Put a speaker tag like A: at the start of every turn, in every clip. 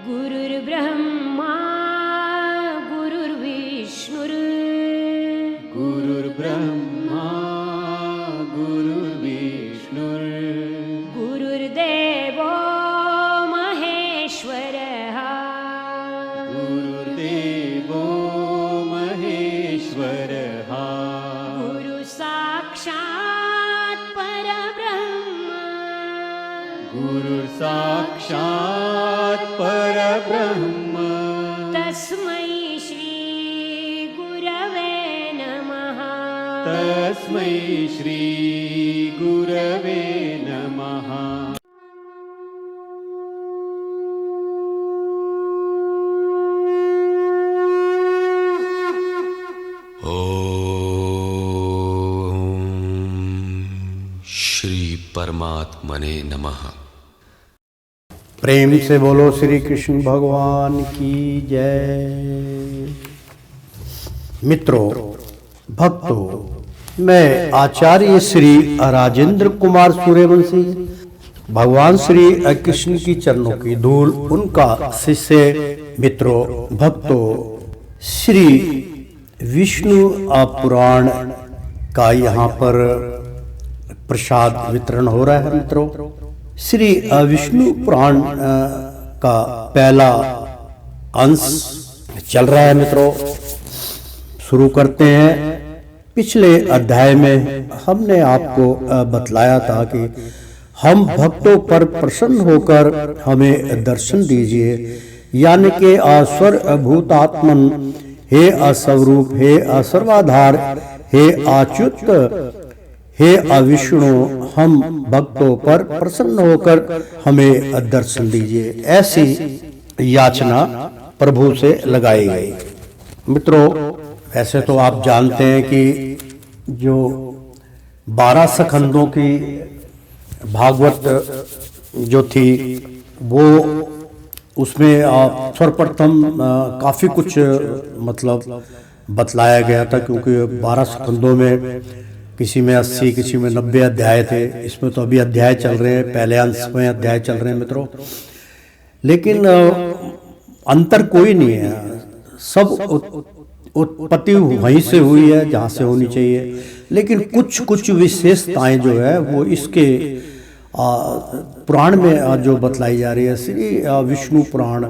A: गुरुर्ब्रह्मा गुरुर्विष्णुर्
B: गुरुर्ब्रह्मा गुरुर्विष्णुर्
A: गुरुर्देवो महेश्वरः
B: गुरुर्देवो महेश्वरः
A: गुरुसाक्षात् परब्रह्म
B: गुरुर्साक्षात् परब्रह्म
A: तस्मै श्री गुरवे नमः
B: तस्मै श्री गुरवे नमः।
C: श्री परमात्मने नमः।
D: प्रेम से बोलो श्री कृष्ण भगवान की जय। मित्रों, भक्तों, मैं आचार्य श्री राजेंद्र कुमार सूर्यवंशी भगवान श्री कृष्ण की चरणों की धूल उनका शिष्य, मित्रों, भक्तों, श्री विष्णु पुराण का यहाँ पर प्रसाद वितरण हो रहा है। मित्रों, श्री विष्णु पुराण का पहला अंश चल रहा है। मित्रों, शुरू करते हैं। पिछले अध्याय में हमने आपको बतलाया था कि हम भक्तों पर प्रसन्न होकर हमें दर्शन दीजिए, यानी कि सर्वभूतात्मन, हे असवरूप, हे असर्वाधार, हे अच्युत, हे अविष्णु, हम भक्तों पर प्रसन्न होकर हमें दर्शन दीजिए, ऐसी याचना प्रभु से लगाई गई। मित्रों, वैसे तो आप जानते हैं कि जो 12 स्कंदों की भागवत जो थी, वो उसमें सर्वप्रथम काफी कुछ मतलब बतलाया गया था, क्योंकि 12 स्कंदों में किसी में 80, किसी में 90 अध्याय थे। इसमें तो अभी अध्याय चल रहे हैं, पहले अंश में अध्याय चल रहे हैं। मित्रों, लेकिन अंतर कोई नहीं है, सब उत्पत्ति वहीं से हुई है जहाँ से होनी चाहिए, लेकिन कुछ कुछ विशेषताएं जो है वो इसके पुराण में जो बतलाई जा रही है। श्री विष्णु पुराण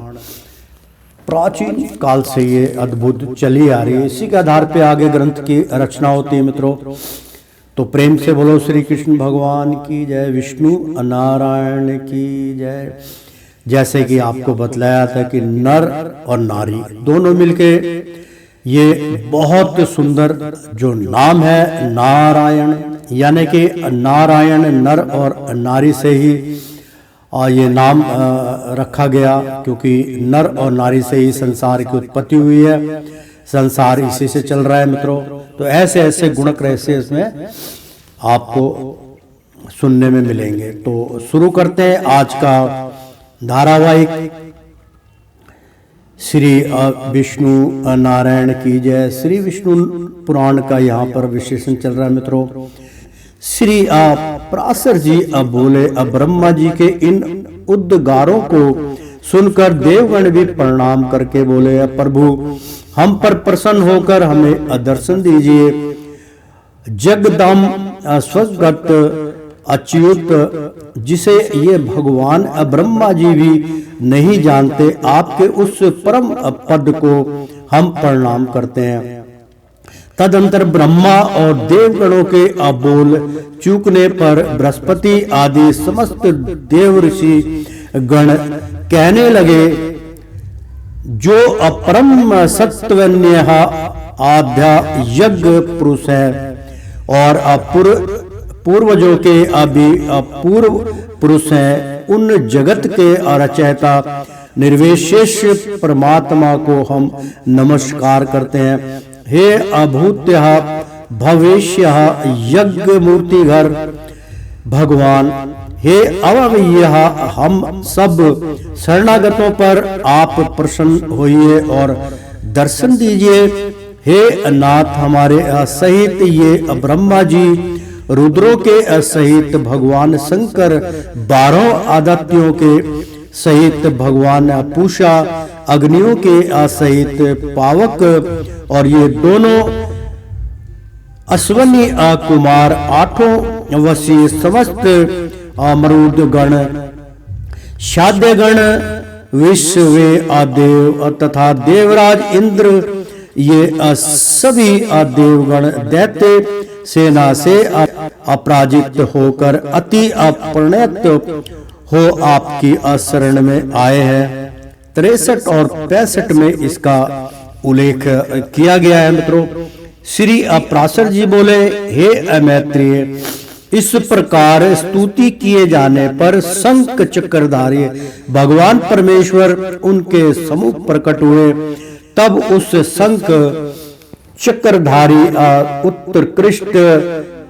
D: प्राचीन काल से ये अद्भुत चली आ रही है, इसी के आधार पे आगे ग्रंथ की रचना होती है। मित्रों, तो प्रेम से बोलो श्री कृष्ण भगवान की जय, विष्णु नारायण की जय। जैसे कि आपको बतलाया था कि नर और नारी दोनों मिलके ये बहुत सुंदर जो नाम है नारायण, यानी कि नारायण नर और नारी से ही ये नाम रखा गया, क्योंकि नर और नारी से ही संसार की उत्पत्ति हुई है, संसार इसी से चल रहा है। मित्रों, तो ऐसे ऐसे गुणक रहस्य इसमें आपको सुनने में मिलेंगे। तो शुरू करते हैं आज का धारावाहिक। श्री विष्णु नारायण की जय। श्री विष्णु पुराण का यहाँ पर विशेषण चल रहा है। मित्रों, श्री पराशर जी बोले, ब्रह्मा जी के इन उद्गारों को सुनकर देवगण भी प्रणाम करके बोले, प्रभु हम पर प्रसन्न होकर हमें दर्शन दीजिए। जगदम स्वगत अच्युत, जिसे ये भगवान ब्रह्मा जी भी नहीं जानते, आपके उस परम पद को हम प्रणाम करते हैं। तदंतर ब्रह्मा और देवगणों के बोल चूकने पर बृहस्पति आदि समस्त देव ऋषि गण कहने लगे, जो अपरम सत्वन्य आध्या यज्ञ पुरुष है और पूर्वजों के अभी पूर्व पुरुष हैं, उन जगत के रचयिता निर्विशेष परमात्मा को हम नमस्कार करते हैं। हे अभूत्य भविष्य यज्ञ मूर्तिघर भगवान, हे अव्यय, हम सब शरणागतों पर आप प्रसन्न होइए और दर्शन दीजिए। हे नाथ, हमारे सहित ये ब्रह्मा जी, रुद्रों के सहित भगवान शंकर, 12 आदित्यों के सहित भगवान पूषा अग्नियों के सहित पावक और ये दोनों अश्वनी कुमार आठों वशी समस्त मरुद गण शाद्य गण विश्व देव तथा देवराज इंद्र ये सभी देवगण दैत्य सेना से अपराजित होकर अति अपरिणत हो आपकी शरण में आए हैं। 63 और 65 में इसका उल्लेख किया गया है। मित्रों, श्री अपराशर जी बोले, हे अमैत्रेय, इस प्रकार स्तुति किए जाने पर शंख चक्रधारी भगवान परमेश्वर उनके सम्मुख प्रकट हुए। तब उस शंख चक्रधारी उत्कृष्ट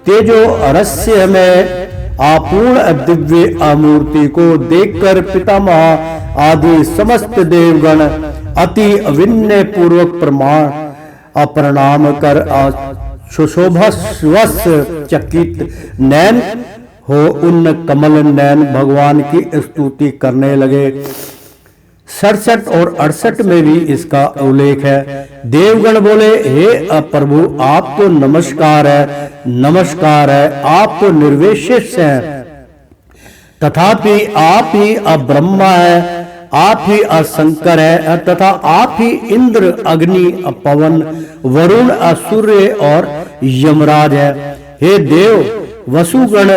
D: तेजो रहस्य में अपूर्ण दिव्य मूर्ति को देखकर पितामह आदि समस्त देवगण अति विनय पूर्वक प्रणाम कर सुशोभवश चकित नैन हो उन कमल नैन भगवान की स्तुति करने लगे। 67 और 68 में भी इसका उल्लेख है। देवगण बोले, हे प्रभु, आपको नमस्कार है, नमस्कार है, आप तो निर्विशेष हैं, तथापि आप ही ब्रह्मा है, आप ही शंकर है, तथा आप ही इंद्र, अग्नि, पवन, वरुण, सूर्य और यमराज है। हे देव, वसुगण,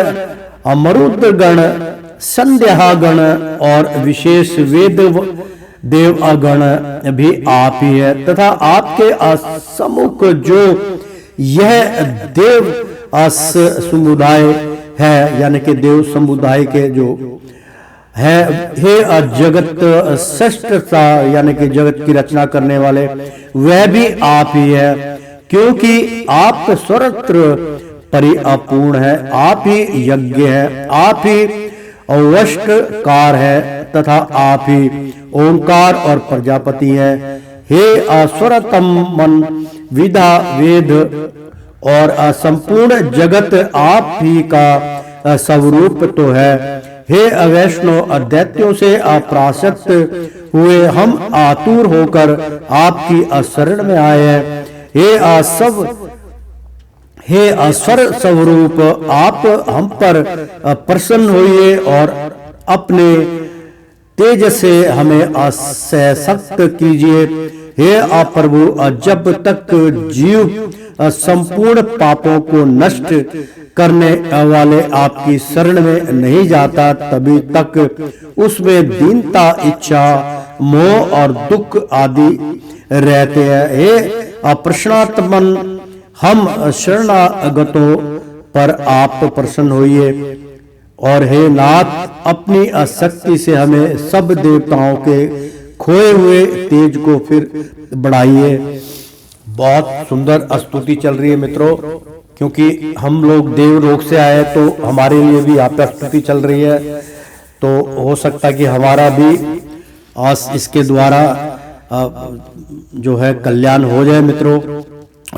D: मरुदगण, संध्यागण और विशेष वेद देवगण भी आप ही है, तथा आपके सम्मुख जो यह देव समुदाय है, यानी कि देव समुदाय के जो है, हे जगत सृष्टा, यानी कि जगत की रचना करने वाले, वह भी आप ही है, क्योंकि आप सर्वत्र परिपूर्ण है, आप ही यज्ञ है, आप ही अवष्टकार है, तथा आप ही ओंकार और प्रजापति है। हे स्वरतम मन विधा वेद और संपूर्ण जगत आप ही का स्वरूप तो है। हे वैष्णव, दैत्यों से अप्रासक्त हुए हम आतुर होकर आपकी शरण में आए हैं। हे स्वर स्वरूप, आप हम पर प्रसन्न होइए और अपने तेज से हमें सशक्त कीजिए। हे प्रभु, जब तक जीव संपूर्ण पापों को नष्ट करने वाले आपकी शरण में नहीं जाता, तभी तक उसमें दीनता, इच्छा, मोह और दुख आदि रहते हैं। हे प्रश्नात्मन, हम शरणागतों पर आप प्रसन्न होइए, और हे नाथ, अपनी शक्ति से हमें सब देवताओं के खोए हुए तेज को फिर बढ़ाइए। बहुत सुंदर स्तुति चल रही है मित्रों, क्योंकि हम लोग देवलोक से आए तो हमारे लिए भी यहाँ पे स्तुति चल रही है, तो हो सकता है कि हमारा भी इसके द्वारा जो है कल्याण हो जाए। मित्रों,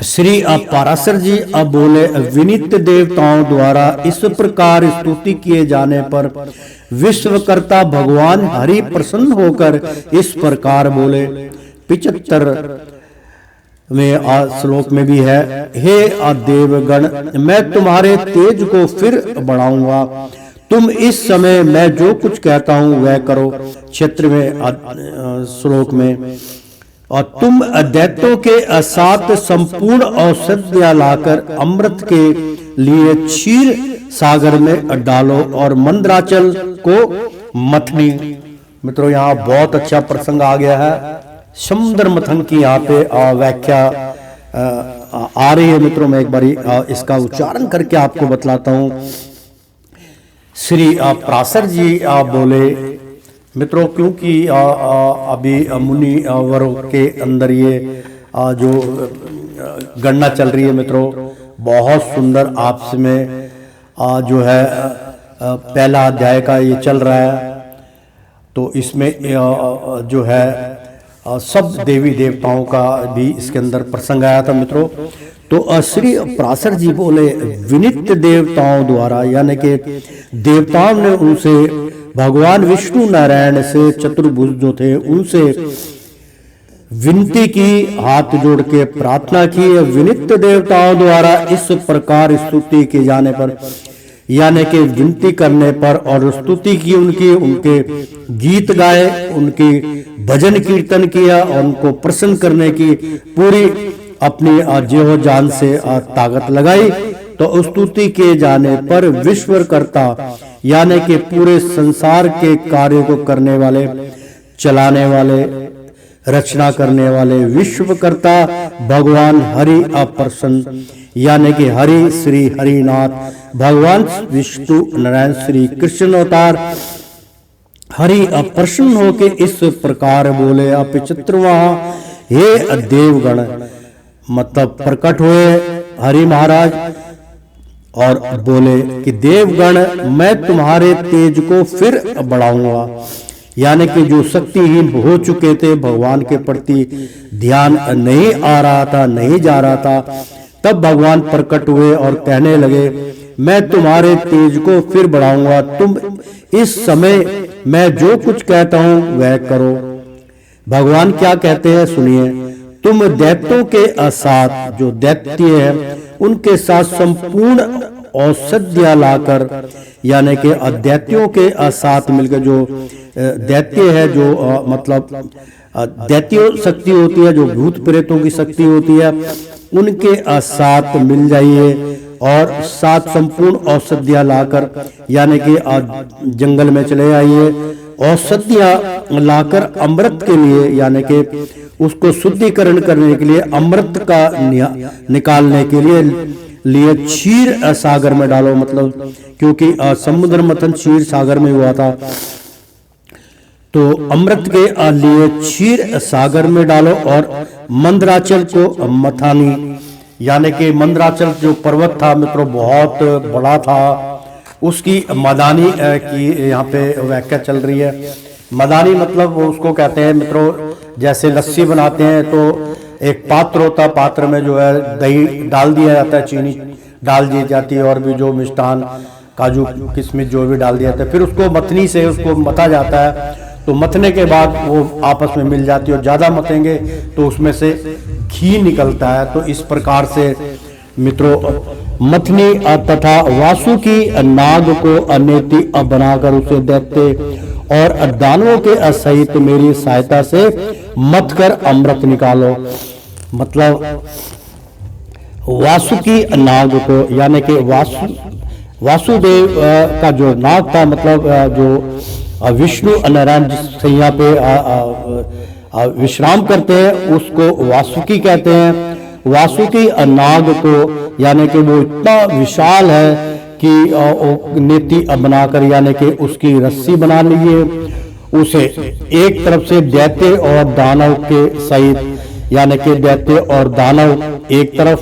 D: श्री पराशर जी अब बोले, विनीत देवताओं द्वारा इस प्रकार स्तुति किए जाने पर विश्वकर्ता भगवान हरि प्रसन्न होकर इस प्रकार बोले। 75 में श्लोक में भी है, हे देवगण, मैं तुम्हारे तेज को फिर बढ़ाऊंगा, तुम इस समय मैं जो कुछ कहता हूं वह करो। क्षेत्र में श्लोक में, और तुम दैत्यों के साथ संपूर्ण औषधियां लाकर अमृत के लिए क्षीर सागर में डालो और मंदराचल को मथनी। मित्रों, यहाँ बहुत अच्छा प्रसंग आ गया है। समुद्र मथन की यहाँ पे व्याख्या आ रही है। मित्रों, मैं एक बारी इसका उच्चारण करके आपको बतलाता हूँ। श्री पराशर जी बोले, मित्रों, क्योंकि अभी मुनि वर्ग के अंदर ये जो गणना चल रही है मित्रों, बहुत सुंदर आपस में जो है पहला अध्याय का ये चल रहा है। तो इसमें जो है सब देवी देवताओं का भी इसके अंदर प्रसंग आया था मित्रों। तो श्री पराशर जी बोले, विनित देवताओं द्वारा, यानी कि देवताओं ने उनसे भगवान विष्णु नारायण से चतुर्भुज जो थे उनसे विनती की, हाथ जोड़ के प्रार्थना की। विनित देवताओं द्वारा इस प्रकार स्तुति किए जाने पर, यानी कि विनती करने पर और स्तुति की उनके गीत गाए, उनकी भजन कीर्तन किया और उनको प्रसन्न करने की पूरी अपनी जेहो जान से ताकत लगाई, तो स्तुति किए जाने पर विश्वकर्ता यानी कि पूरे संसार के कार्य को करने वाले, चलाने वाले, रचना करने वाले विश्वकर्ता भगवान हरि अप्रसन्न यानी कि हरि श्री हरिनाथ भगवान विष्णु नारायण श्री कृष्ण अवतार हरि अप्रसन्न होके इस प्रकार बोले। आप चित्र वहां हे देवगण मतलब प्रकट हुए हरि महाराज और बोले कि देवगण मैं तुम्हारे तेज को फिर बढ़ाऊंगा, यानी कि जो शक्तिहीन हो चुके थे, भगवान के प्रति ध्यान नहीं आ रहा था, नहीं जा रहा था, तब भगवान प्रकट हुए और कहने लगे मैं तुम्हारे तेज को फिर बढ़ाऊंगा, तुम इस समय मैं जो कुछ कहता हूं वह करो। भगवान क्या कहते हैं सुनिए, तुम दैत्यों के साथ, जो दैत्य है उनके साथ संपूर्ण औषधियां लाकर, यानी कि दैत्यों के साथ मिलकर, जो दैत्य है जो मतलब दैत्य शक्ति होती है, जो भूत प्रेतों की शक्ति होती है, उनके साथ मिल जाइए और साथ संपूर्ण औषधियां लाकर, यानी कि जंगल में चले आइए, औषधियां लाकर अमृत के लिए, यानी कि उसको शुद्धिकरण करने के लिए, अमृत का निकालने के लिए क्षीर सागर में डालो, मतलब क्योंकि समुद्र मंथन क्षीर सागर में हुआ था, तो अमृत के लिए क्षीर सागर में डालो और मंदराचल को मथानी, यानी कि मंदराचल जो पर्वत था मित्रों बहुत बड़ा था, उसकी मदानी की यहाँ पे व्याख्या चल रही है। मदानी मतलब उसको कहते हैं मित्रों, जैसे लस्सी बनाते हैं तो एक पात्र होता है, पात्र में जो है दही डाल दिया जाता है, चीनी डाल दी जाती है और भी जो मिष्ठान काजू किशमिश जो भी डाल दिया जाता है, फिर उसको मथनी से उसको मथा जाता है, तो मथने के बाद वो आपस में मिल जाती है और ज्यादा मथेंगे तो उसमें से घी निकलता है। तो इस प्रकार से मित्रों मथनी तथा वासुकी नाग को अनेति बनाकर उसे दैत्य और दानवों के सहित मेरी सहायता से मथ कर अमृत निकालो। मतलब वासुकी नाग को, यानी कि वासुदेव का जो नाग था, मतलब जो विष्णु नारायण जिस सैया पे विश्राम करते हैं उसको वासुकी कहते हैं। वासुकी नाग को, यानी कि वो इतना विशाल है कि नेति बनाकर, यानी कि उसकी रस्सी बना लीजिए, उसे एक तरफ से दैत्य और दानव के सहित, यानी कि दैत्य और दानव एक तरफ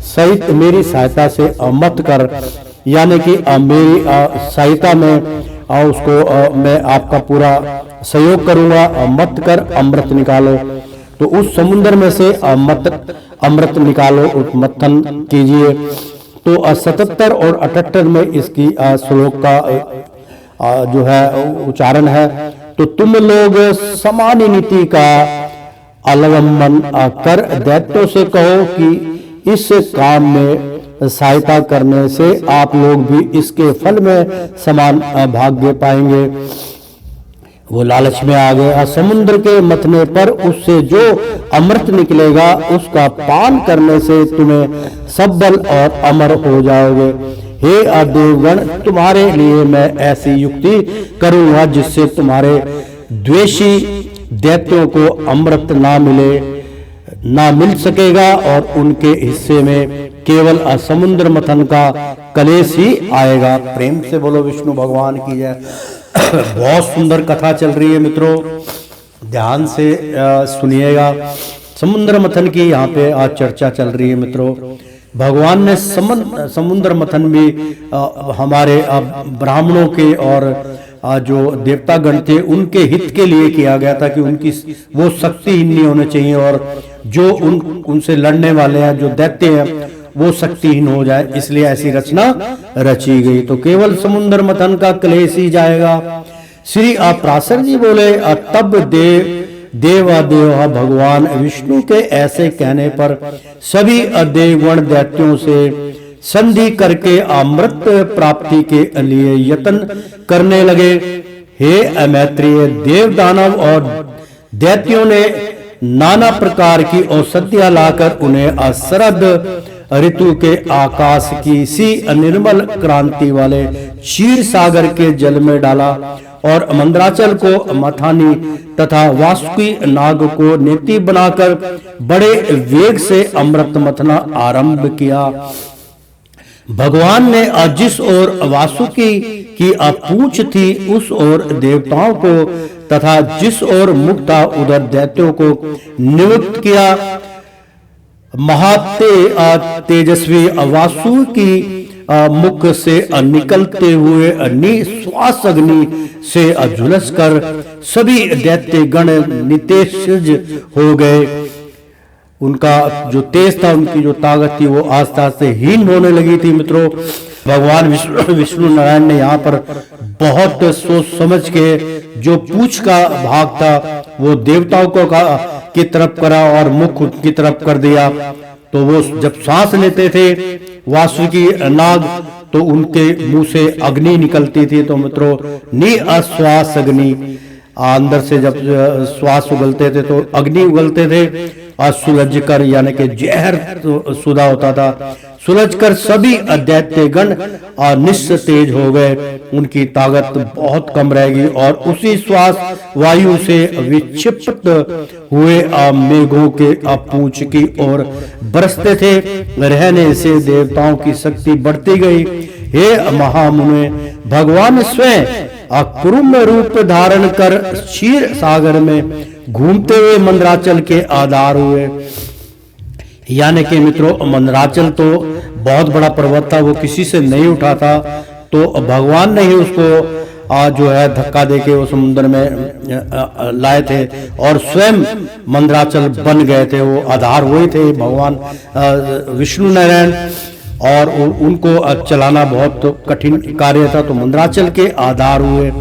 D: सहित मेरी सहायता से मत कर, यानी कि मेरी सहायता में उसको मैं आपका पूरा सहयोग करूंगा, मत कर अमृत निकालो। तो उस समुद्र में से अमृत निकालो, मथन कीजिए। तो 77 और 78 में इसकी श्लोक का जो है उच्चारण है। तो तुम लोग समान नीति का अवलंबन कर दैत्यों से कहो कि इस काम में सहायता करने से आप लोग भी इसके फल में समान भाग्य पाएंगे। वो लालच में आ गए। समुद्र के मथने पर उससे जो अमृत निकलेगा उसका पान करने से तुम्हें सबल और अमर हो जाओगे। हे देवगण, तुम्हारे लिए मैं ऐसी युक्ति करूंगा जिससे तुम्हारे द्वेषी दैत्यों को अमृत ना मिल सकेगा और उनके हिस्से में केवल समुद्र मंथन का कलेश ही आएगा। प्रेम से बोलो विष्णु भगवान की जय। बहुत सुंदर कथा चल रही है मित्रों, ध्यान से सुनिएगा। समुद्र मंथन की यहाँ पे आज चर्चा चल रही है मित्रों। भगवान ने समुद्र मंथन भी हमारे ब्राह्मणों के और जो देवता गण थे उनके हित के लिए किया गया था कि उनकी वो शक्तिहीन नहीं होने चाहिए और जो उनसे लड़ने वाले हैं, जो दैत्य हैं, वो शक्तिहीन हो जाए, इसलिए ऐसी रचना रची गई। तो केवल समुद्र मंथन का क्लेश ही जाएगा, श्री अपराशर जी बोले तब देवादेव भगवान विष्णु के ऐसे कहने पर सभी देवगण दैत्यों से संधि करके अमृत प्राप्ति के लिए यत्न करने लगे। हे मैत्रेय, देव दानव और दैत्यों ने नाना प्रकार की औषधियां लाकर उन्हें अशरद ऋतु के आकाश की सी निर्मल क्रांति वाले क्षीर सागर के जल में डाला और मंदराचल को मथानी तथा वासुकी नाग को नेति बनाकर बड़े वेग से अमृत मथना आरंभ किया। भगवान ने जिस ओर वासुकी की पूंछ थी उस ओर देवताओं को तथा जिस ओर मुख था उधर दैत्यों को नियुक्त किया। तेजस्वी वासुकी मुख से निकलते हुए निश्वास अग्नि से झुलस कर सभी दैत्य गण नितेज हो गए। उनका जो तेज था, उनकी जो ताकत थी, वो आस्ते आस्ते हीन होने लगी थी। मित्रों, भगवान विष्णु नारायण ने यहाँ पर बहुत सोच समझ के जो पूंछ का भाग था वो देवताओं को की तरफ करा और मुख की तरफ कर दिया। तो वो जब सांस लेते थे वासुकी नाग तो उनके मुंह से अग्नि निकलती थी। तो मित्रों, निश्वास अग्नि, अंदर से जब श्वास उगलते थे तो अग्नि उगलते थे और सुलझ कर, यानी कि जहर सुधा होता था, सुलझ कर सभी दैत्य गण निस्तेज हो गए। उनकी ताकत बहुत कम रहेगी और उसी श्वास वायु से विक्षिप्त हुए मेघों के पूंछ की ओर बरसते थे। रहने से देवताओं की शक्ति बढ़ती गई। हे महामुने, भगवान स्वयं कुरुम रूप धारण कर क्षीर सागर में घूमते हुए मंदराचल के आधार हुए। यानी कि मित्रों, मंदराचल तो बहुत बड़ा पर्वत था, वो किसी से नहीं उठा था। तो भगवान ने ही उसको जो है धक्का देके वो समुद्र में लाए थे और स्वयं मंदराचल बन गए थे। वो आधार वही थे भगवान विष्णु नारायण, और उनको चलाना बहुत कठिन कार्य था। तो मंदराचल के आधार हुए।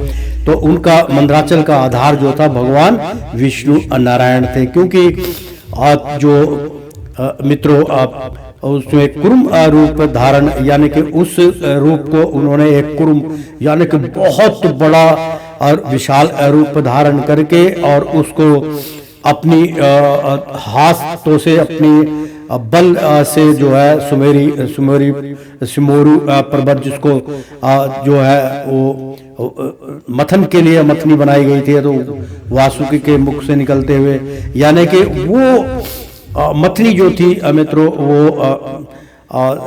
D: तो उनका मंदराचल का आधार जो था भगवान विष्णु नारायण थे। क्योंकि जो मित्रों, उसमें कुरुम रूप धारण, यानी कि उस रूप को उन्होंने एक कुरुम यानी कि बहुत बड़ा और विशाल रूप धारण करके और उसको अपनी हाथों से, अपनी बल से जो है सिमोरु पर्वत, जिसको जो है वो मथन के लिए मथनी बनाई गई थी, तो वासुकी के मुख से निकलते हुए, यानी कि वो मथनी जो थी मित्रों, वो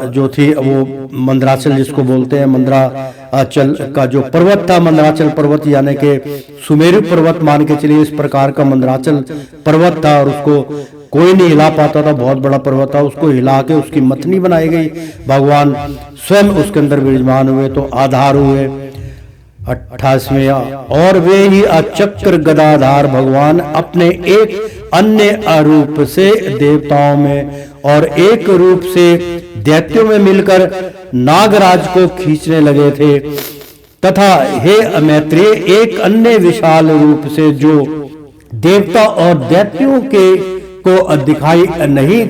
D: जो थी वो मंदराचल जिसको बोलते हैं, मंदराचल का जो पर्वत था, मंदराचल पर्वत यानी कि सुमेरु पर्वत मान के चलिए, इस प्रकार का मंदराचल पर्वत था और उसको कोई नहीं हिला पाता था। बहुत बड़ा पर्वत था, उसको हिला के उसकी मथनी बनाई गई। भगवान स्वयं उसके अंदर विराजमान हुए तो आधार हुए। 28वें, और वे ही चक्र गदाधार भगवान अपने एक अन्य रूप से देवताओं में और एक रूप से दैत्यों में मिलकर नागराज को खींचने लगे थे, तथा हे मैत्रेय, एक अन्य विशाल रूप से जो देवता और दैत्यों के को दिखाई नहीं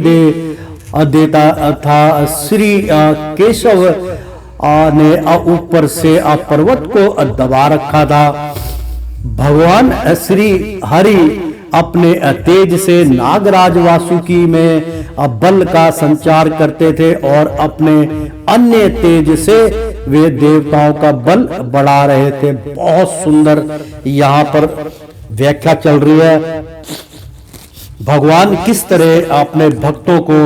D: देता था, श्री केशव ने ऊपर से पर्वत को दबा रखा था। भगवान श्री हरि अपने तेज से नागराज वासुकी में बल का संचार करते थे और अपने अन्य तेज से वे देवताओं का बल बढ़ा रहे थे। बहुत सुंदर यहाँ पर व्याख्या चल रही है। भगवान किस तरह अपने भक्तों को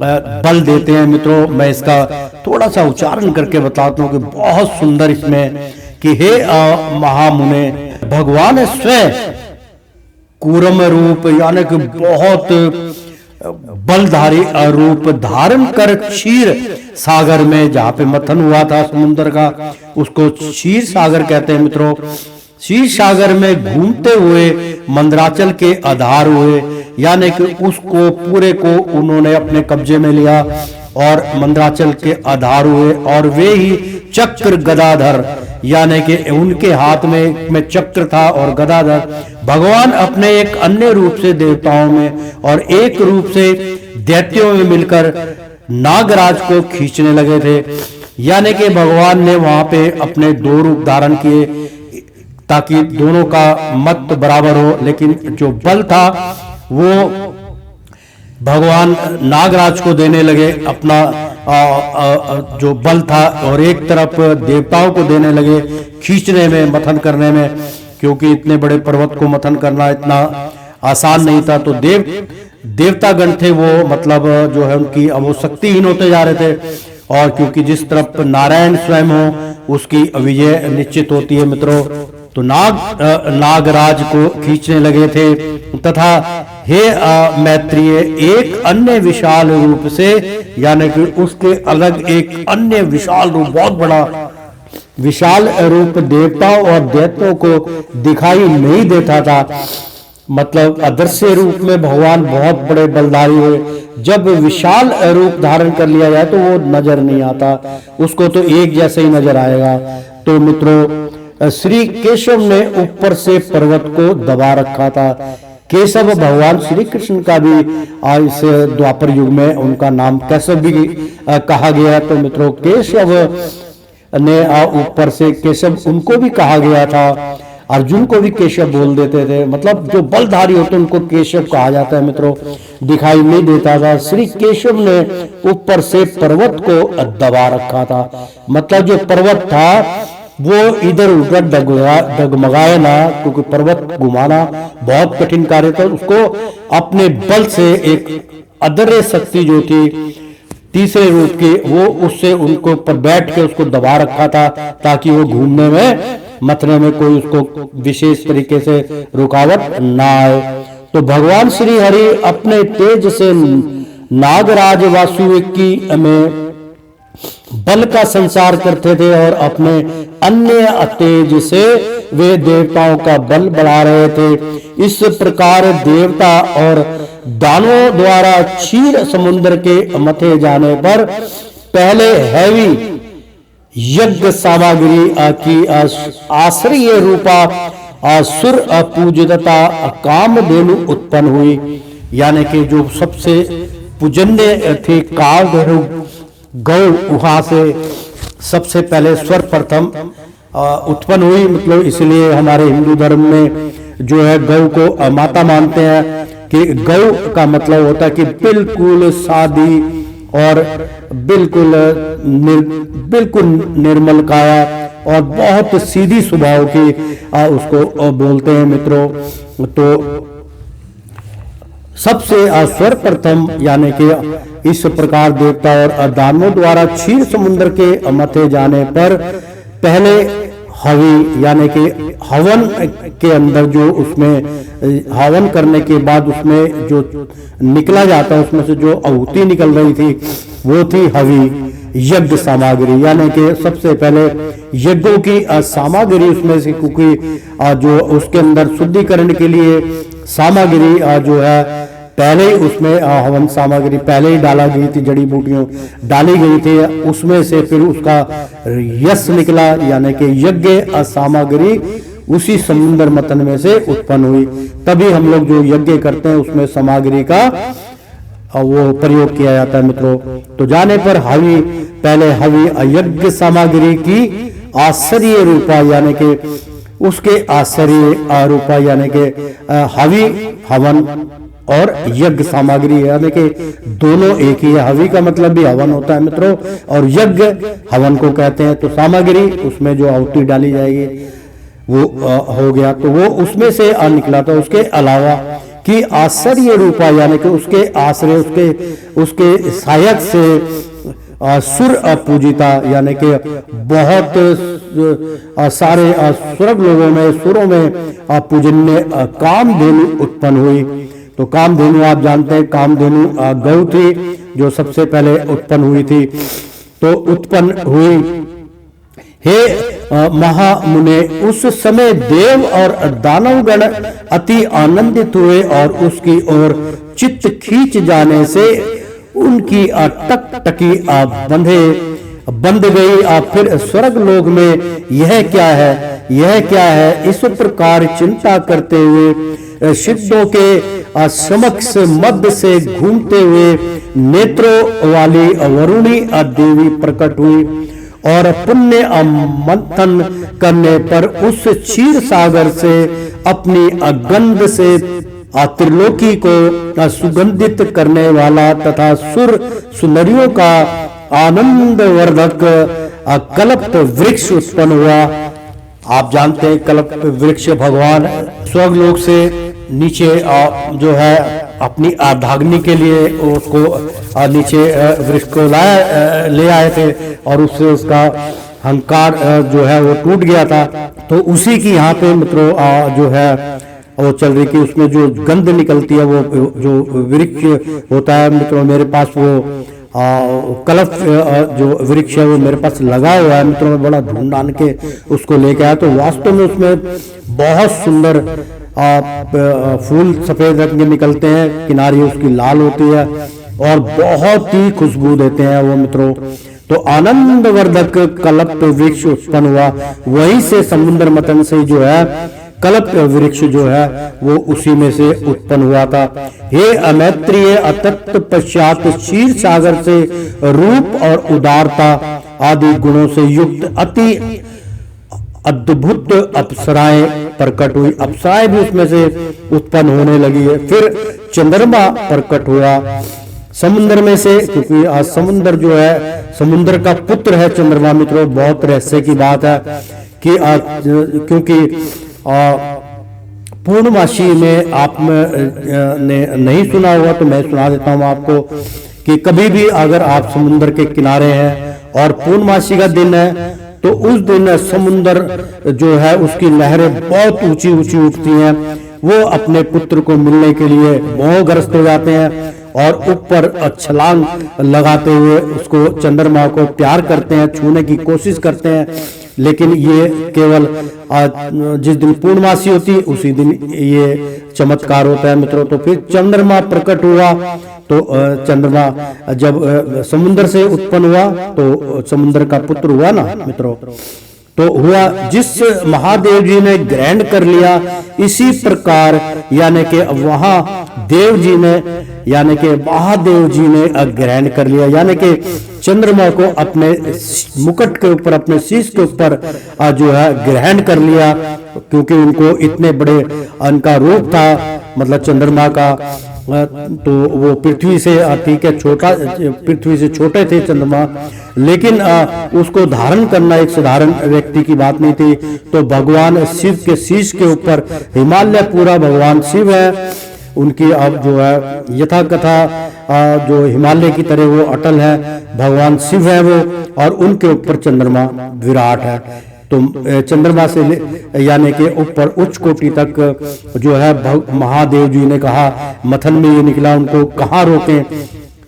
D: बल देते हैं। मित्रों, मैं इसका थोड़ा सा उच्चारण करके बताता हूँ कि बहुत सुंदर इसमें कि हे महामुने, भगवान स्वयं कूर्म रूप यानी कि बहुत बलधारी रूप धारण कर क्षीर सागर में, जहाँ पे मथन हुआ था समुद्र का, उसको क्षीर सागर कहते हैं। मित्रों, क्षीर सागर में घूमते हुए मंदराचल के आधार हुए, यानी कि उसको पूरे को उन्होंने अपने कब्जे में लिया और मंदराचल के आधार हुए, और वे ही चक्र गदाधर, यानी कि उनके हाथ में चक्र था और गदाधर। भगवान अपने एक अन्य रूप से देवताओं में और एक रूप से दैत्यों में मिलकर नागराज को खींचने लगे थे। यानी कि भगवान ने वहां पे अपने दो रूप धारण किए ताकि दोनों का मत बराबर हो, लेकिन जो बल था वो भगवान नागराज को देने लगे अपना जो बल था, और एक तरफ देवताओं को देने लगे खींचने में, मथन करने में, क्योंकि इतने बड़े पर्वत को मथन करना इतना आसान नहीं था। तो देवतागण थे वो, मतलब जो है उनकी अब वो शक्तिहीन होते जा रहे थे, और क्योंकि जिस तरफ नारायण स्वयं हो उसकी विजय निश्चित होती है मित्रों। तो नागराज को खींचने लगे थे तथा हे मैत्रेय एक अन्य विशाल रूप से, यानी कि उसके अलग एक अन्य विशाल रूप, बहुत बड़ा विशाल रूप देवताओं और दैत्यों को दिखाई नहीं देता था। मतलब अदृश्य रूप में भगवान बहुत बड़े बलधारी हुए, जब विशाल रूप धारण कर लिया जाए तो वो नजर नहीं आता, उसको तो एक जैसे ही नजर आएगा। तो मित्रों श्री केशव ने ऊपर से पर्वत को दबा रखा था। केशव भगवान श्री कृष्ण का भी इस द्वापर युग में उनका नाम केशव भी कहा गया। तो मित्रों केशव ने ऊपर से केशव उनको भी कहा गया था, अर्जुन को भी केशव बोल देते थे, मतलब जो बलधारी होते उनको केशव कहा जाता है मित्रों, दिखाई नहीं देता था। श्री केशव ने ऊपर से पर्वत को दबा रखा था, मतलब जो पर्वत था वो इधर उधर डगमगाए ना, क्योंकि पर्वत घुमाना बहुत कठिन कार्य था। उसको अपने बल से एक अदृश्य शक्ति जो थी तीसरे रूप की, वो उससे उनको पर बैठ के उसको दबा रखा था, ताकि वो घूमने में मथने में कोई उसको विशेष तरीके से रुकावट ना आए। तो भगवान श्री हरि अपने तेज से नागराज वासुकी में बल का संचार करते थे, और अपने अन्य तेज से वे देवताओं का बल बढ़ा रहे थे। इस प्रकार देवता और दानवों द्वारा क्षीर समुद्र के मथे जाने पर पहले हैवी यज्ञ सामग्री की आश्रय रूपा सुर पूजितता कामधेनु उत्पन्न हुई। यानी कि जो सबसे पूजन्य थे कामधेनु गौ, वहां से सबसे पहले सर्वप्रथम उत्पन्न हुई। मतलब इसलिए हमारे हिंदू धर्म में जो है गौ को माता मानते हैं, कि गौ का मतलब होता है कि बिल्कुल सादी और बिल्कुल निर्मल काया और बहुत सीधी स्वभाव की उसको बोलते हैं मित्रों। तो सबसे सर्वप्रथम यानी कि इस प्रकार देवता और दानवों द्वारा क्षीर समुद्र के मथे जाने पर पहले हवि यानी कि हवन के अंदर जो उसमें हवन करने के बाद उसमें जो निकला जाता है, उसमें से जो आहुति निकल रही थी वो थी हवि यज्ञ सामग्री। यानी कि सबसे पहले यज्ञों की सामग्री उसमें से, क्योंकि जो उसके अंदर शुद्धिकरण के लिए सामग्री जो है पहले ही उसमें हवन सामग्री पहले ही डाला गई थी, जड़ी बूटियों डाली गई थी, उसमें से फिर उसका यश निकला। यानी कि यज्ञ सामग्री उसी समुद्र मतन में से उत्पन्न हुई, तभी हम लोग जो यज्ञ करते हैं उसमें सामग्री का वो प्रयोग किया जाता है मित्रों। तो जाने पर हवि पहले हवि यज्ञ सामग्री की आश्चर्य रूपा यानी कि उसके आश्चर्य रूपा यानी कि हवि हवन और यज्ञ सामग्री यानी कि दोनों एक ही है। हवि का मतलब भी हवन होता है मित्रों, और यज्ञ हवन को कहते हैं। तो सामग्री उसमें जो आहुति डाली जाएगी वो हो गया, तो वो उसमें से निकला था। उसके अलावा कि आश्चर्य रूपा यानी कि उसके आश्रय उसके सहायक से सुर पूजिता यानी कि बहुत सारे स्वर्ग लोगों में सुरों में पूजन्य कामधेनु उत्पन्न हुई। तो कामधेनु आप जानते हैं, कामधेनु गौ थी जो सबसे पहले उत्पन्न हुई थी। तो उत्पन्न हुई हे महामुने, उस समय देव और दानवगण अति आनंदित हुए और उसकी ओर चित्त खींच जाने से उनकी टकटकी बंध गई। फिर स्वर्ग लोक में यह क्या है, यह क्या है, इस प्रकार चिंता करते हुए सिद्धों के समक्ष मध्य से घूमते हुए नेत्रों वाली वरुणी देवी प्रकट हुई और पुण्य मंथन करने पर उस क्षीर सागर से अपनी गंध से त्रिलोकी को सुगंधित करने वाला तथा सुर सुंदरियों का आनंदवर्धक कल्प वृक्ष उत्पन्न हुआ। आप जानते हैं कल्प वृक्ष भगवान स्वर्गलोक से नीचे जो है अपनी आराधना के लिए उसको नीचे वृक्ष को ले आए थे और उससे उसका अहंकार जो है वो टूट गया था। तो उसी की यहाँ पे मित्रों जो है वो चल रही कि उसमें जो गंध निकलती है वो जो वृक्ष होता है मित्रों, मेरे पास वो कल्प जो वृक्ष है वो मेरे पास लगा हुआ है मित्रों। मैं बड़ा ढूंढ के उसको लेके आया तो वास्तव में उसमें बहुत सुंदर फूल सफेद रंग के निकलते हैं, किनारी उसकी लाल होती है और बहुत ही खुशबू देते हैं वो मित्रों। तो आनंदवर्धक कल्प वृक्ष उत्पन्न हुआ, वहीं से समुद्र मंथन से जो है कल्प वृक्ष जो है वो उसी में से उत्पन्न हुआ था। हे अमैत्रिय अतत पश्चात क्षीर सागर से रूप और उदारता आदि गुणों से युक्त अति अद्भुत अप्सराएं प्रकट हुई। अप्सराएं भी उसमें से उत्पन्न होने लगी है। फिर चंद्रमा प्रकट हुआ समुद्र में से, क्योंकि आज समुद्र जो है समुद्र का पुत्र है चंद्रमा मित्रों। बहुत रहस्य की बात है कि क्योंकि पूर्णमासी में आप ने नहीं सुना हुआ तो मैं सुना देता हूं आपको कि कभी भी अगर आप समुद्र के किनारे हैं और पूर्णमासी का दिन है तो उस दिन समुद्र जो है उसकी लहरें बहुत ऊंची ऊंची उठती हैं। वो अपने पुत्र को मिलने के लिए मोहग्रस्त हो जाते हैं और ऊपर छलांग लगाते हुए उसको चंद्रमा को प्यार करते हैं, छूने की कोशिश करते हैं। लेकिन ये केवल जिस दिन पूर्णमासी होती है उसी दिन ये चमत्कार होता है मित्रों। तो फिर चंद्रमा प्रकट हुआ तो चंद्रमा जब समुद्र से उत्पन्न हुआ तो समुद्र का पुत्र हुआ ना मित्रों। तो हुआ जिस महादेव जी ने ग्रहण कर लिया, इसी प्रकार यानी कि वहां देव जी ने यानी कि महादेव जी ने ग्रहण कर लिया, यानी कि चंद्रमा को अपने मुकुट के ऊपर अपने शीश के ऊपर जो है ग्रहण कर लिया, क्योंकि उनको इतने बड़े उनका रूप था मतलब चंद्रमा का। तो वो पृथ्वी से ठीक है छोटा, पृथ्वी से छोटे थे चंद्रमा, लेकिन उसको धारण करना एक साधारण व्यक्ति की बात नहीं थी। तो भगवान शिव के शीश के ऊपर हिमालय पूरा भगवान शिव है, उनकी अब जो है यथा कथा जो हिमालय की तरह वो अटल है, भगवान शिव है वो, और उनके ऊपर चंद्रमा विराट है। तो चंद्रमा से यानी कि ऊपर उच्च कोटि तक जो है महादेव जी ने कहा मथन में ये निकला, उनको कहाँ रोकें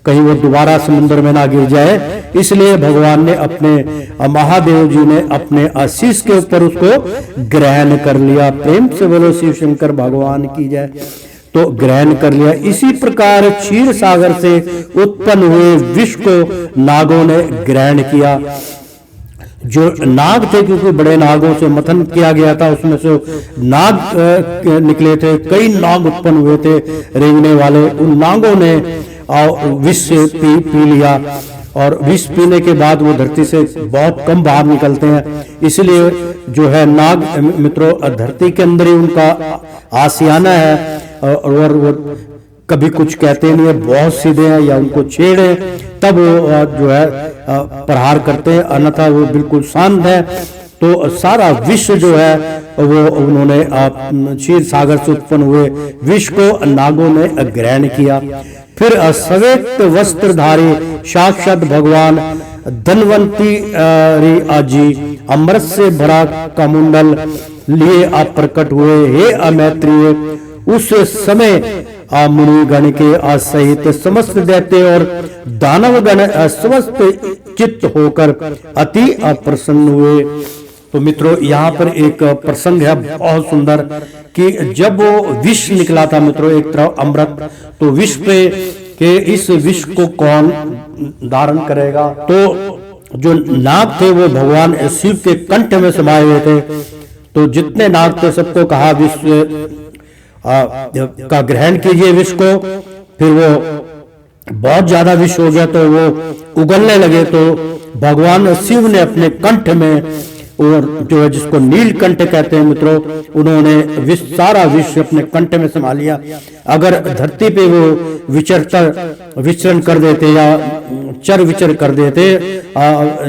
D: कहीं वो दोबारा समुद्र में ना गिर जाए, इसलिए भगवान ने अपने महादेव जी ने अपने आशीष के ऊपर उसको ग्रहण कर लिया। प्रेम से बोलो शिव शंकर भगवान की जय। तो ग्रहण कर लिया। इसी प्रकार क्षीर सागर से उत्पन्न हुए विष को नागों ने ग्रहण किया। जो नाग थे, क्योंकि बड़े नागों से मंथन किया गया था, उसमें से नाग निकले थे, कई नाग उत्पन्न हुए थे रेंगने वाले। उन नागों ने विष से पी लिया और विष पीने के बाद वो धरती से बहुत कम बाहर निकलते हैं, इसलिए जो है नाग मित्रों धरती के अंदर ही उनका आशियाना है और वो कभी कुछ कहते नहीं है, बहुत सीधे हैं, या उनको छेड़े तब वो जो है प्रहार करते हैं, अन्यथा वो बिल्कुल शांत है। तो सारा विश्व जो है वो उन्होंने क्षीर सागर से उत्पन्न हुए विश्व को नागों ने ग्रहण किया। फिर श्वेत वस्त्रधारी साक्षात भगवान धनवंती जी अमृत से भरा कमंडल लिए आप प्रकट हुए। हे अमैत्रिय, उस समय मुनिगण के सहित समस्त दैत्य और दानवगण समस्त चित्त होकर अति प्रसन्न हुए। तो मित्रों यहाँ पर एक प्रसंग है बहुत सुंदर कि जब वो विष निकला था मित्रों एक तरफ अमृत, तो विष पे कि इस विष को कौन धारण करेगा। तो जो नाग थे वो भगवान शिव के कंठ में समाये हुए थे। तो जितने नाग थे सबको कहा विष का ग्रहण कीजिए विष को। फिर वो बहुत ज्यादा विष हो गया तो वो उगलने लगे। तो भगवान शिव ने अपने कंठ में, और जो है जिसको नीलकंठ कहते हैं मित्रों, उन्होंने सारा विष अपने कंठ में समा लिया। अगर धरती पे वो विचरण कर देते या चर विचर कर देते,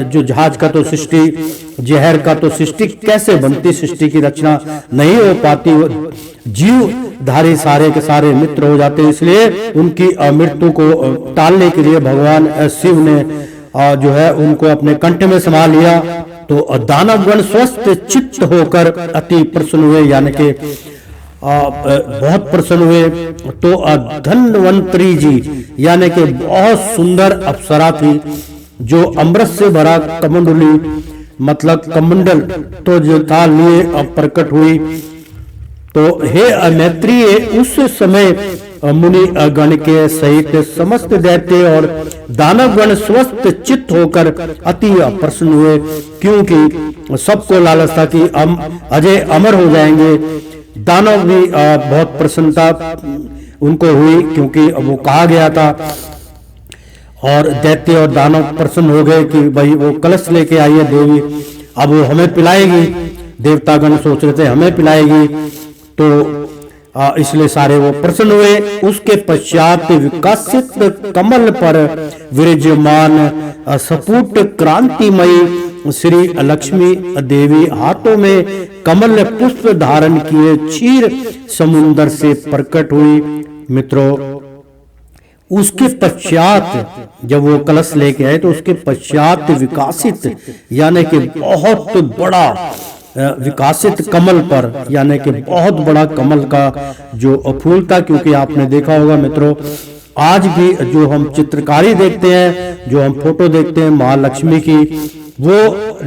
D: जो जहाज का तो सृष्टि, जहर का तो सृष्टि कैसे बनती, सृष्टि की रचना नहीं हो पाती, जीव धारी सारे के सारे मित्र हो जाते। इसलिए उनकी मृत्यु को टालने के लिए भगवान शिव ने जो है उनको अपने कंठ में समा लिया। तो दानवगण स्वस्थ चित्त होकर अति प्रसन्न हुए, यानी कि बहुत प्रसन्न हुए। तो धन्वंतरी जी यानी कि बहुत सुंदर अप्सरा थी, जो अमृत से भरा कमंडली मतलब कमंडल तो जो था लिए प्रकट हुई। तो हे मैत्रीय, उस समय मुनि गण के सहित समस्त दैत्य और दानवगण स्वस्थ चित्त होकर अति प्रसन्न हुए, क्योंकि सबको लालच था कि हम अजय अमर हो जाएंगे। दानव भी बहुत प्रसन्नता उनको हुई, क्योंकि वो कहा गया था। और दैत्य और दानव प्रसन्न हो गए कि भाई वो कलश लेके आई है देवी, अब वो हमें पिलाएगी। देवतागण सोच रहे थे हमें पिलाएगी, तो इसलिए सारे वो प्रसन्न हुए। उसके पश्चात विकसित कमल पर विराजमान सपुट क्रांतिमयी श्री लक्ष्मी देवी हाथों में कमल पुष्प धारण किए क्षीर समुद्र से प्रकट हुई। मित्रों, उसके पश्चात जब वो कलश लेके आए तो उसके पश्चात विकासित यानी कि बहुत बड़ा विकासित कमल पर, यानी कि बहुत बड़ा कमल का जो फूल था। क्योंकि आपने देखा होगा मित्रों, आज भी जो हम चित्रकारी देखते हैं, जो हम फोटो देखते हैं महालक्ष्मी की, वो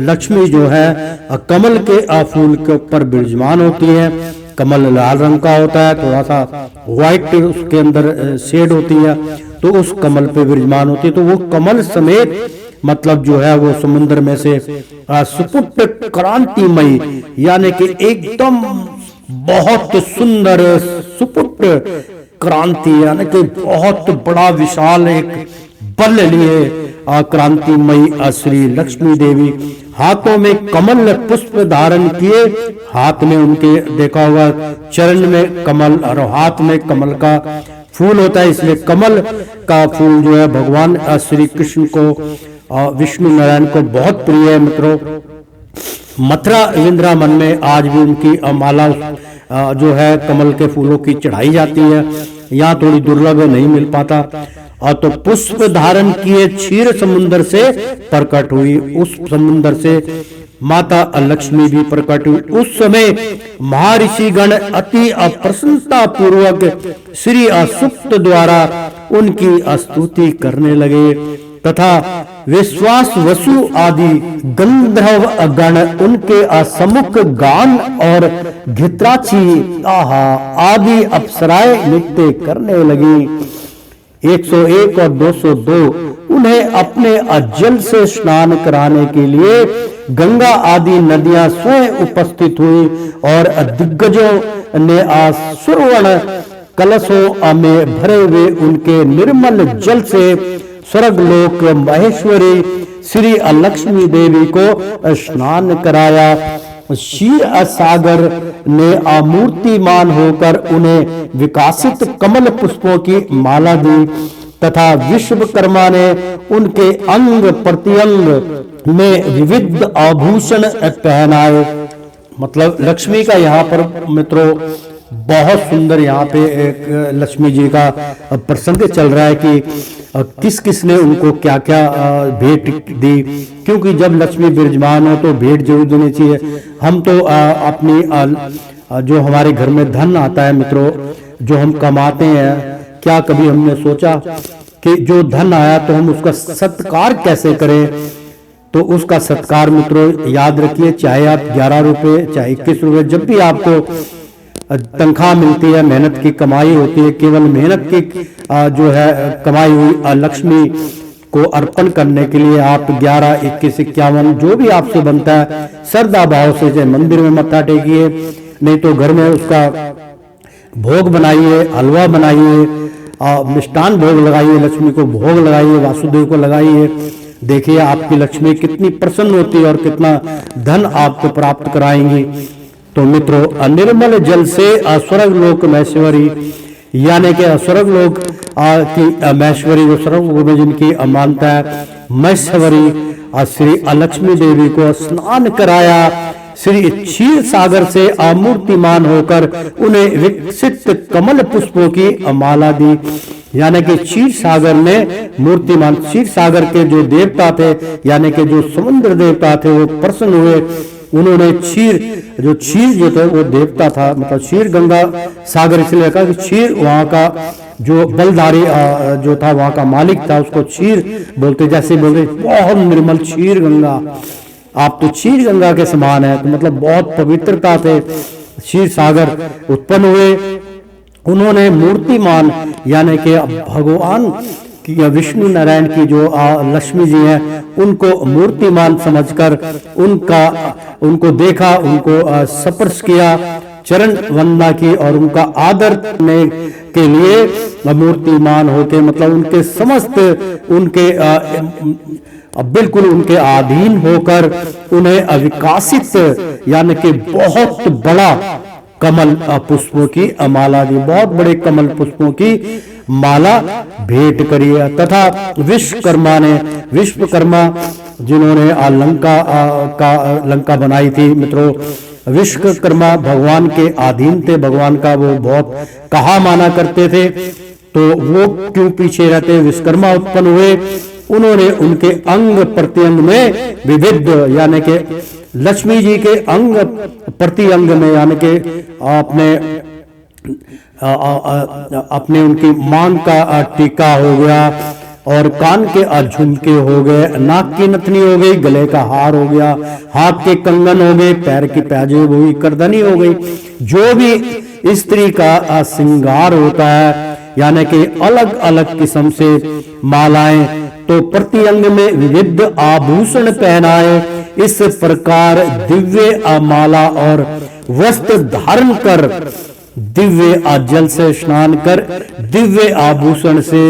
D: लक्ष्मी जो है कमल के फूल के ऊपर विराजमान होती है। कमल लाल रंग का होता है, थोड़ा सा व्हाइट उसके अंदर शेड होती है, तो उस कमल पे विराजमान होती है। तो वो कमल समेत मतलब जो है वो समुद्र में से सुपुट क्रांतिमयी यानी कि एकदम बहुत सुंदर सुपुट क्रांति यानी कि बहुत बड़ा विशाल एक बल लिए क्रांतिमयी श्री लक्ष्मी देवी हाथों में कमल पुष्प धारण किए। हाथ में उनके देखा होगा चरण में कमल और हाथ में कमल का फूल होता है, इसलिए कमल का फूल जो है भगवान श्री कृष्ण को विष्णु नारायण को बहुत प्रिय है। मित्रों, मथुरा वृंदावन में आज भी उनकी माला जो है कमल के फूलों की चढ़ाई जाती है। यहाँ थोड़ी दुर्लभ नहीं मिल पाता। और तो पुष्प धारण किए क्षीर समुद्र से प्रकट हुई। उस समुद्र से माता लक्ष्मी भी प्रकट हुई। उस समय महर्षि गण अति प्रसन्नता पूर्वक श्री सुक्त द्वारा उनकी स्तुति करने लगे तथा विश्वास वसु आदि गंधर्व गण उनके सम्मुख गान और घित्राची आदि अप्सराएं नृत्य करने लगी। 101 और 202 उन्हें अपने जल से स्नान कराने के लिए गंगा आदि नदियां स्वयं उपस्थित हुई और दिग्गजों ने सुवर्ण कलशों में भरे हुए उनके निर्मल जल से स्वर्गलोक महेश्वरी श्री लक्ष्मी देवी को स्नान कराया। क्षीर सागर ने मूर्तिमान होकर उन्हें विकासित कमल पुष्पों की माला दी तथा विश्वकर्मा ने उनके अंग प्रत्यंग में विविध आभूषण पहनाए। मतलब लक्ष्मी का यहाँ पर मित्रों बहुत सुंदर यहाँ पे एक लक्ष्मी जी का प्रसंग चल रहा है कि किस किस ने उनको क्या क्या भेंट दी। क्योंकि जब लक्ष्मी विराजमान हो तो भेंट जरूर देनी चाहिए। हम तो अपनी जो हमारे घर में धन आता है मित्रों, जो हम कमाते हैं, क्या कभी हमने सोचा कि जो धन आया तो हम उसका सत्कार कैसे करें। तो उसका सत्कार मित्रों याद रखिए, चाहे आप 11 रुपए चाहे 21 रुपए, जब भी आपको तनख्वाह मिलती है, मेहनत की कमाई होती है, केवल मेहनत की जो है कमाई हुई लक्ष्मी को अर्पण करने के लिए आप 11, 21, 51 जो भी आपसे बनता है श्रद्धा भाव से चाहे मंदिर में मत्था टेकिए, नहीं तो घर में उसका भोग बनाइए, हलवा बनाइए, मिष्टान भोग लगाइए, लक्ष्मी को भोग लगाइए, वासुदेव को लगाइए। देखिए आपकी लक्ष्मी कितनी प्रसन्न होती है और कितना धन आपको प्राप्त कराएंगी। तो मित्रों, निर्मल जल से स्वर्ग लोक महेश्वरी, यानी कि स्वर्ग लोक की महेश्वरी, जो स्वर्ग लोक में जिनकी मानता है महेश्वरी, श्री लक्ष्मी देवी को स्नान कराया, श्री क्षीर सागर से अमूर्तिमान होकर उन्हें विकसित कमल पुष्पों की माला दी। यानी कि क्षीर सागर ने मूर्तिमान, क्षीर सागर के जो देवता थे यानी कि जो समुद्र देवता थे वो प्रसन्न हुए। उन्होंने क्षीर जो थे वो देवता था, मतलब क्षीर गंगा सागर इसलिए कहा कि क्षीर वहां का जो बलधारी जो था वहां का मालिक था, उसको क्षीर बोलते। जैसे बोलते बहुत निर्मल क्षीर गंगा, आप तो क्षीर गंगा के समान है, तो मतलब बहुत पवित्रता से क्षीर सागर उत्पन्न हुए। उन्होंने मूर्तिमान यानी कि भगवान की विष्णु नारायण की जो लक्ष्मी जी हैं उनको मूर्तिमान समझकर उनको देखा, उनको स्पर्श किया, चरण वंदना की और उनका आदर करने के लिए मूर्तिमान होके, मतलब उनके समस्त उनके बिल्कुल उनके अधीन होकर उन्हें अविकासित यानी कि बहुत बड़ा कमल पुष्पों की माला दी, बहुत बड़े कमल पुष्पों की माला भेंट करी है। तथा विश्वकर्मा जिन्होंने लंका बनाई थी मित्रों, विश्वकर्मा भगवान के अधीन थे, भगवान का वो बहुत कहा माना करते थे, तो वो क्यों पीछे रहते। विश्वकर्मा उत्पन्न हुए, उन्होंने उनके अंग प्रत्यंग में विविध यानी कि लक्ष्मी जी के अंग प्रति अंग में यानी कि अपने उनकी मांग का टीका हो गया और कान के झुमके हो गए, नाक की नथनी हो गई, गले का हार हो गया, हाथ के कंगन हो गए, पैर की पाजेब हो गई, करदनी हो गई। जो भी स्त्री का श्रृंगार होता है यानी कि अलग अलग किस्म से मालाएं, तो प्रति अंग में विविध आभूषण पहनाए। इस प्रकार दिव्य माला और वस्त्र धारण कर, दिव्य जल से स्नान कर, दिव्य आभूषण से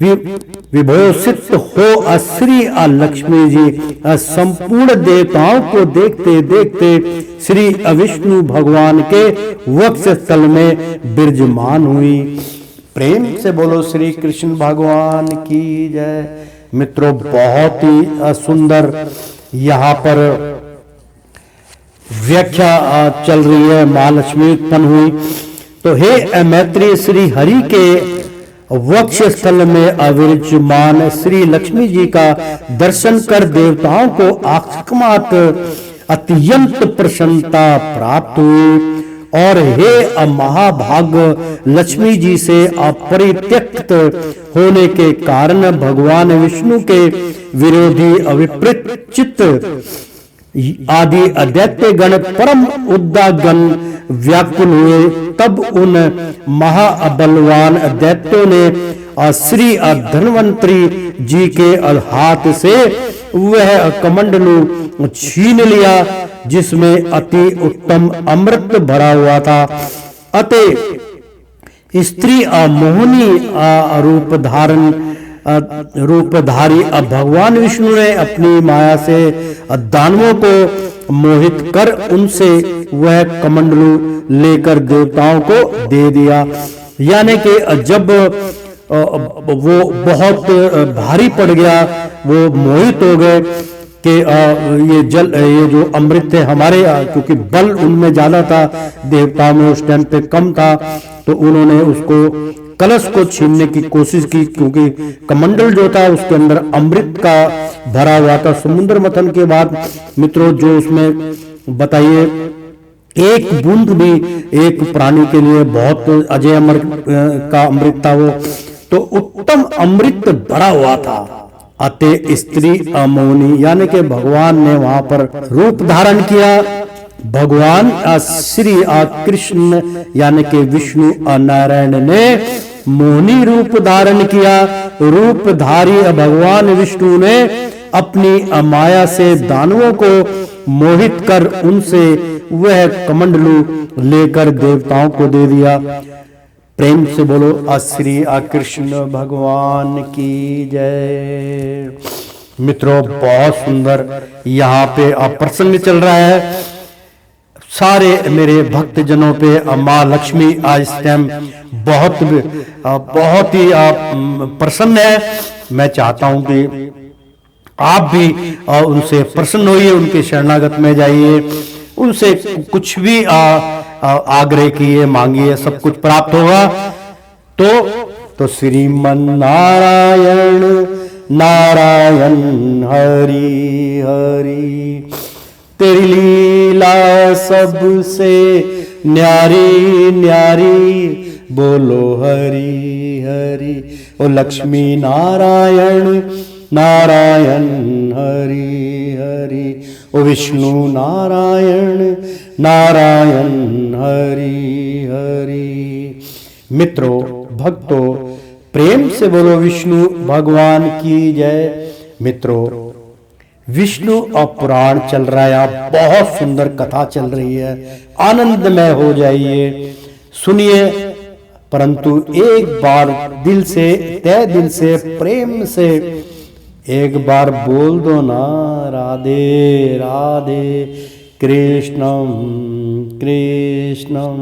D: विभूषित हो श्री लक्ष्मी जी संपूर्ण देवताओं को देखते देखते श्री विष्णु भगवान के वक्ष स्थल में विराजमान हुई। प्रेम से बोलो श्री कृष्ण भगवान की जय। मित्रों, बहुत ही सुंदर यहाँ पर व्याख्या चल रही है, महालक्ष्मी उत्पन्न हुई। तो हे मैत्री, श्री हरि के वक्ष स्थल में अविराजमान श्री लक्ष्मी जी का दर्शन कर देवताओं को अकस्मात अत्यंत प्रसन्नता प्राप्त हुई। और हे महाभाग, लक्ष्मी जी से अपरित्यक्त होने के कारण भगवान विष्णु के विरोधी विपरीत चित्त आदि दैत्य गण परम उद्दागन व्याकुल हुए। तब उन महाबलवान दैत्यों ने श्री धन्वंतरी जी के हाथ से वह कमंडलू छीन लिया जिसमें अति उत्तम अमृत भरा हुआ था। अतः स्त्री मोहिनी रूपधारी भगवान विष्णु ने अपनी माया से दानवों को मोहित कर उनसे वह कमंडलू लेकर देवताओं को दे दिया। यानी कि जब वो बहुत भारी पड़ गया, वो मोहित हो गए कि ये जो अमृत है हमारे, क्योंकि बल उनमें ज्यादा था, देवताओं में उस टाइम पे कम था, तो उन्होंने उसको कलश को छीनने की कोशिश की, क्योंकि कमंडल जो था उसके अंदर अमृत का भरा हुआ था। समुद्र मंथन के बाद मित्रों जो उसमें बताइए एक बूंद भी एक प्राणी के लिए बहुत अजय अमर का अमृत था वो, तो उत्तम अमृत भरा हुआ था। अतः स्त्री अमोनी यानी कि भगवान ने वहां पर रूप धारण किया, भगवान श्री कृष्ण यानी कि विष्णु नारायण ने मोहिनी रूप धारण किया। रूपधारी भगवान विष्णु ने अपनी माया से दानवों को मोहित कर उनसे वह कमंडलू लेकर देवताओं को दे दिया। प्रेम से बोलो श्री कृष्ण भगवान की जय। मित्रों, बहुत सुंदर यहाँ पे प्रसंग चल रहा है। सारे मेरे भक्त जनों पे माँ लक्ष्मी आज इस टाइम बहुत ही प्रसन्न है। मैं चाहता हूं कि आप भी उनसे प्रसन्न होइए, उनके शरणागत में जाइए, उनसे कुछ भी आग्रह किए, मांगिए, सब कुछ प्राप्त होगा। तो श्रीमन नारायण नारायण हरि हरि, तेरी लीला सबसे न्यारी न्यारी, बोलो हरि हरि। ओ लक्ष्मी नारायण नारायण हरि हरि, ओ विष्णु नारायण नारायण हरि हरि। मित्रों, भक्तों, प्रेम से बोलो विष्णु भगवान की जय। मित्रों, विष्णु और पुराण चल रहा है, बहुत सुंदर कथा चल रही है, आनंदमय हो जाइए, सुनिए। परंतु एक बार दिल से, तय दिल से, प्रेम से एक बार बोल दो ना, राधे राधे कृष्णम कृष्णम।